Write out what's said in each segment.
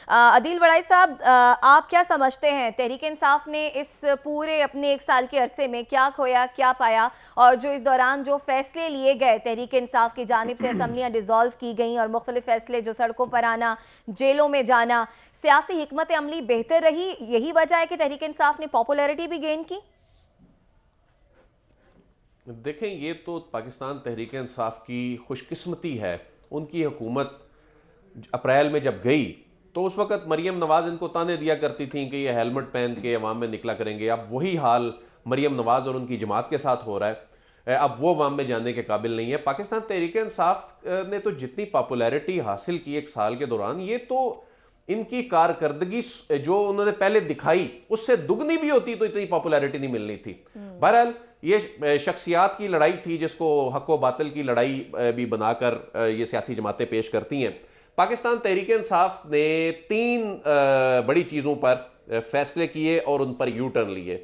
अदील वड़ाई साहब, आप क्या समझते हैं तहरीक इंसाफ ने इस पूरे अपने 1 साल के अरसे में क्या खोया, क्या पाया, और जो इस दौरान जो फैसले लिए गए तहरीक इंसाफ की जानिब से, असम्बलियाँ डिसॉल्व की गई और मुख्तलिफ फैसले जो सड़कों पर आना, जेलों में जाना, सियासी हिकमत अमली बेहतर रही, यही वजह है कि तहरीक इंसाफ ने पॉपुलैरिटी भी गेन की? देखें, ये तो पाकिस्तान तहरीक इंसाफ की खुशकिस्मती है। उनकी हुकूमत अप्रैल में जब गई तो उस वक्त मरीम नवाज इनको ताने दिया करती थी कि ये हेलमेट पहन के अवाम में निकला करेंगे। अब वही हाल मरीम नवाज और उनकी जमात के साथ हो रहा है। अब वो अवाम में जाने के काबिल नहीं है। पाकिस्तान तहरीक इंसाफ ने तो जितनी पॉपुलैरिटी हासिल की 1 साल के दौरान, ये तो इनकी कारकर्दगी जो उन्होंने पहले दिखाई उससे दुगनी भी होती तो इतनी पॉपुलैरिटी नहीं मिलनी थी। बहरहाल ये शख्सियात की लड़ाई थी जिसको हक व बातिल की लड़ाई भी बनाकर ये सियासी जमातें पेश करती हैं। पाकिस्तान तहरीक इंसाफ ने 3 बड़ी चीज़ों पर फैसले किए और उन पर यू टर्न लिए।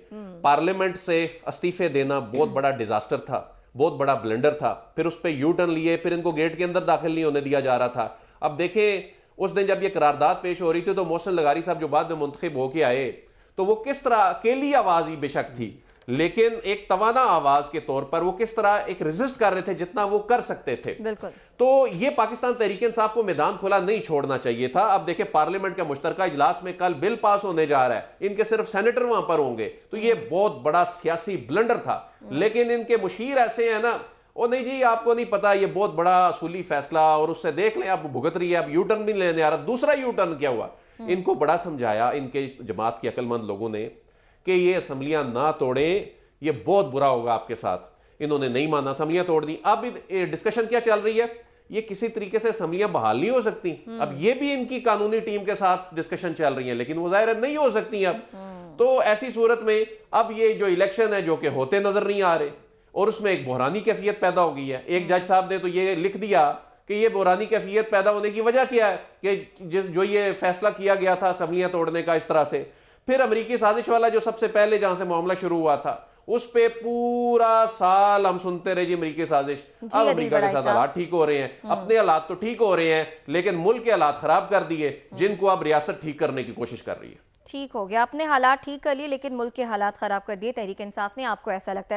पार्लियामेंट से इस्तीफे देना बहुत बड़ा डिजास्टर था, बहुत बड़ा ब्लंडर था। फिर उस पर यू टर्न लिए, फिर इनको गेट के अंदर दाखिल नहीं होने दिया जा रहा था। अब देखें, उस दिन जब ये करारदाद पेश हो रही थी तो मोहसिन लगारी साहब जो बाद में मुंतखब होके आए, तो वो किस तरह अकेली आवाज ही बेशक थी, लेकिन एक तवाना आवाज के तौर पर वो किस तरह एक रेजिस्ट कर रहे थे जितना वो कर सकते थे। बिल्कुल। तो ये पाकिस्तान तहरीक इंसाफ को मैदान खुला नहीं छोड़ना चाहिए था। अब देखें, पार्लियामेंट के मुश्तरका इजलास में कल बिल पास होने जा रहा है, इनके सिर्फ सेनेटर वहां पर होंगे, तो ये बहुत बड़ा सियासी ब्लंडर था। लेकिन इनके मुशीर ऐसे हैं ना, ओ नहीं जी आपको नहीं पता, ये बहुत बड़ा असूली फैसला, और उससे देख लें अब भुगत रही है, अब यू टर्न भी लेने आ रहा। दूसरा यू टर्न क्या हुआ, इनको बड़ा समझाया इनके जमात के अक्लमंद लोगों ने कि ये असम्बलियां ना तोड़ें, ये बहुत बुरा होगा आपके साथ। इन्होंने नहीं माना, असम्बलियां तोड़ दी। अब डिस्कशन क्या चल रही है, ये किसी तरीके से असम्बलियां बहाल नहीं हो सकती। अब ये भी इनकी कानूनी टीम के साथ डिस्कशन चल रही है, लेकिन वो जाहिर नहीं हो सकती अब। तो ऐसी सूरत में अब ये जो इलेक्शन है जो कि होते नजर नहीं आ रहे, और उसमें एक बहरानी कैफियत पैदा हो गई है। एक जज साहब ने तो ये लिख दिया कि ये बहरानी कैफियत पैदा होने की वजह क्या है कि जो ये फैसला किया गया था असम्बलियां तोड़ने का इस तरह से, फिर अमेरिकी साजिश वाला जो सबसे पहले जहां से मामला शुरू हुआ था, उस पे पूरा साल हम सुनते रहे जी अमेरिकी साजिश। अब अमेरिका के साथ हालात ठीक हो रहे हैं, अपने हालात तो ठीक हो रहे हैं, लेकिन मुल्क के हालात खराब कर दिए, जिनको अब रियासत ठीक करने की कोशिश कर रही है। ठीक हो गया, अपने हालात ठीक कर लिए लेकिन मुल्क के हालात खराब कर दिए तहरीक इंसाफ ने, आपको ऐसा लगता है?